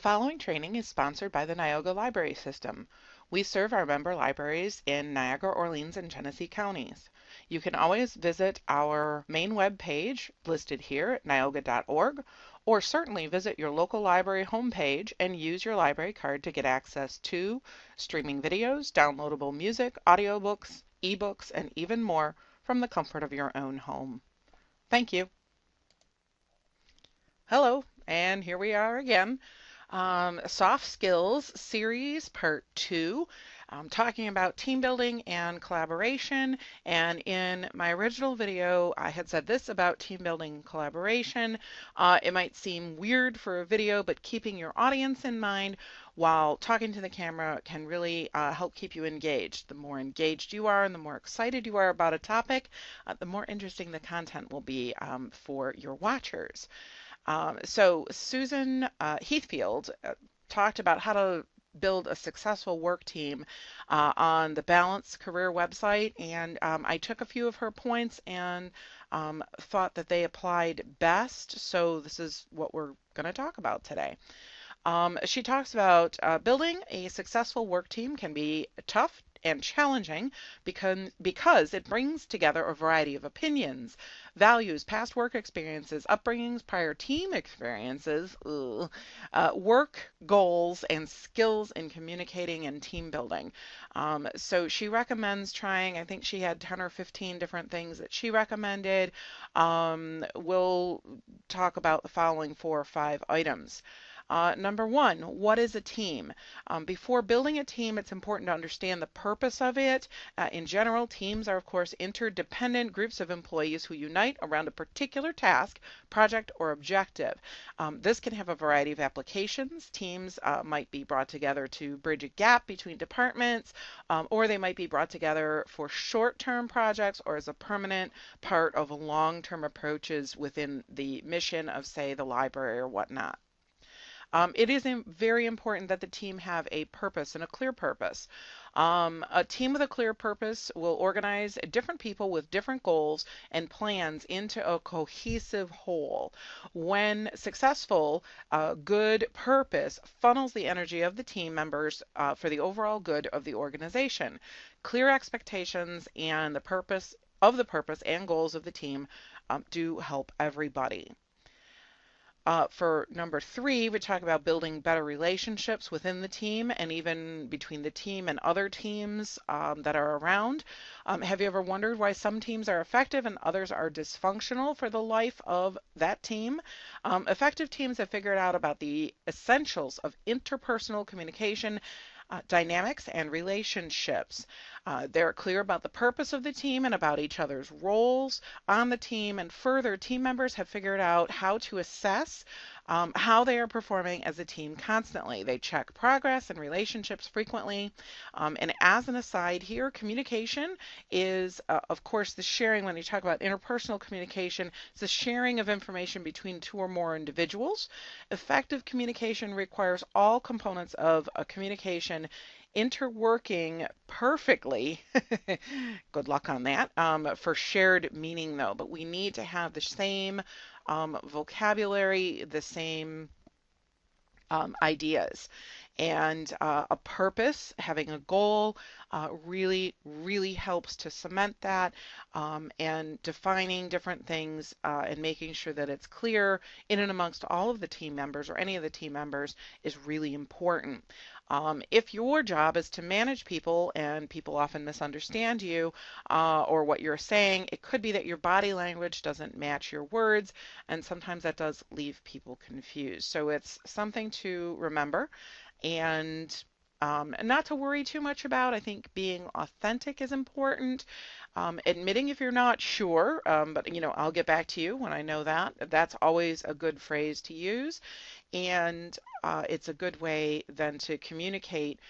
following training is sponsored by the Neoga Library System. We serve our member libraries in Niagara, Orleans, and Genesee counties. You can always visit our main web page listed here at neoga.org, or certainly visit your local library homepage and use your library card to get access to streaming videos, downloadable music, audiobooks, ebooks, and even more from the comfort of your own home. Thank you. Hello, and here we are again. Soft Skills Series Part 2, talking about team building and collaboration. And in my original video, I had said this about team building and collaboration. It might seem weird for a video, but keeping your audience in mind while talking to the camera can really help keep you engaged. The more engaged you are and the more excited you are about a topic, the more interesting the content will be for your watchers. So Susan Heathfield talked about how to build a successful work team on the Balance Career website, and I took a few of her points and thought that they applied best. So this is what we're going to talk about today. She talks about building a successful work team can be tough and challenging because it brings together a variety of opinions, values, past work experiences, upbringings, prior team experiences, work goals, and skills in communicating and team building. So she recommends trying, I think she had 10 or 15 different things that she recommended. We'll talk about the following 4 or 5 items. Number one, what is a team? Before building a team, it's important to understand the purpose of it. In general, teams are, of course, interdependent groups of employees who unite around a particular task, project, or objective. This can have a variety of applications. Teams might be brought together to bridge a gap between departments, or they might be brought together for short-term projects or as a permanent part of long-term approaches within the mission of, say, the library or whatnot. It is very important that the team have a purpose and a clear purpose. A team with a clear purpose will organize different people with different goals and plans into a cohesive whole. When successful, good purpose funnels the energy of the team members for the overall good of the organization. Clear expectations and the purpose and goals of the team do help everybody. For number 3, we talk about building better relationships within the team and even between the team and other teams that are around. Have you ever wondered why some teams are effective and others are dysfunctional for the life of that team? Effective teams have figured out about the essentials of interpersonal communication, dynamics, and relationships. They're clear about the purpose of the team and about each other's roles on the team. And further, team members have figured out how to assess how they are performing as a team constantly. They check progress and relationships frequently. And as an aside here, communication is, of course, the sharing. When you talk about interpersonal communication, it's the sharing of information between 2 or more individuals. Effective communication requires all components of a communication interworking perfectly. Good luck on that. For shared meaning, though, but we need to have the same vocabulary, the same ideas. And a purpose, having a goal, really helps to cement that, and defining different things and making sure that it's clear in and amongst all of the team members or any of the team members is really important. If your job is to manage people and people often misunderstand you or what you're saying, it could be that your body language doesn't match your words, and sometimes that does leave people confused. So it's something to remember and not to worry too much about. I think being authentic is important. Admitting if you're not sure, but I'll get back to you when I know that. That's always a good phrase to use, and it's a good way then to communicate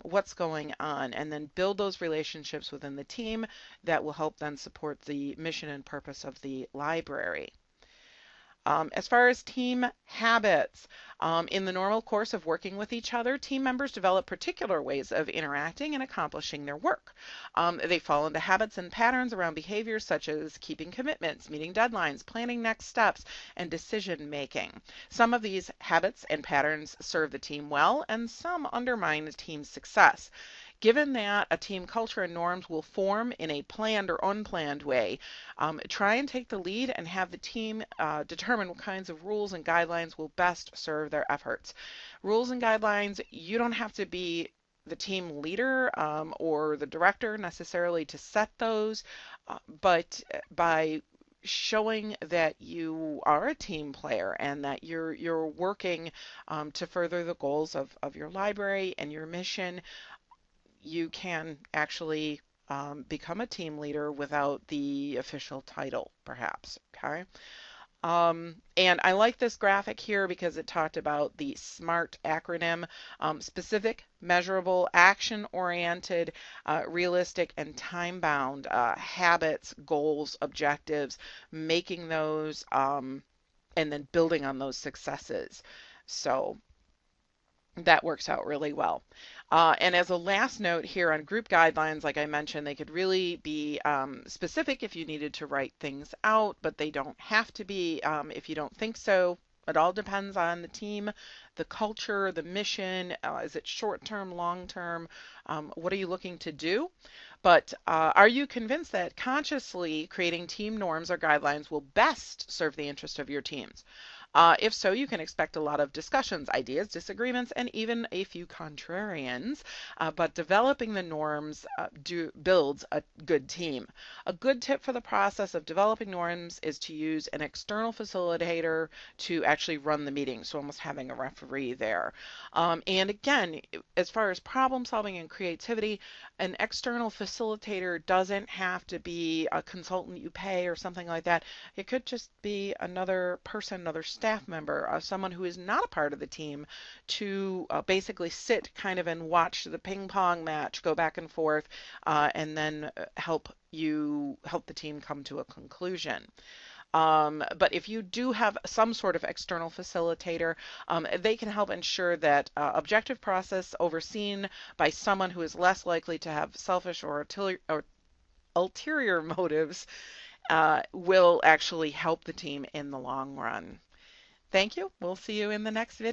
what's going on and then build those relationships within the team that will help then support the mission and purpose of the library. As far as team habits, in the normal course of working with each other, team members develop particular ways of interacting and accomplishing their work. They fall into habits and patterns around behaviors such as keeping commitments, meeting deadlines, planning next steps, and decision making. Some of these habits and patterns serve the team well, and some undermine the team's success. Given that a team culture and norms will form in a planned or unplanned way, try and take the lead and have the team determine what kinds of rules and guidelines will best serve their efforts. Rules and guidelines, you don't have to be the team leader or the director necessarily to set those, but by showing that you are a team player and that you're working to further the goals of your library and your mission, you can actually become a team leader without the official title, perhaps. Okay. And I like this graphic here because it talked about the SMART acronym, specific, measurable, action-oriented, realistic, and time-bound habits, goals, objectives, making those, and then building on those successes. So that works out really well. And as a last note here on group guidelines, like I mentioned, they could really be specific if you needed to write things out, but they don't have to be if you don't think so. It all depends on the team, the culture, the mission. Is it short term, long term? What are you looking to do? But are you convinced that consciously creating team norms or guidelines will best serve the interest of your teams? If so, you can expect a lot of discussions, ideas, disagreements, and even a few contrarians. But developing the norms builds a good team. A good tip for the process of developing norms is to use an external facilitator to actually run the meeting, so almost having a referee there. And again, as far as problem solving and creativity, an external facilitator doesn't have to be a consultant you pay or something like that. It could just be another person, another staff member, someone who is not a part of the team to basically sit kind of and watch the ping pong match go back and forth and then help the team come to a conclusion. But if you do have some sort of external facilitator, they can help ensure that objective process overseen by someone who is less likely to have selfish or ulterior motives will actually help the team in the long run. Thank you. We'll see you in the next video.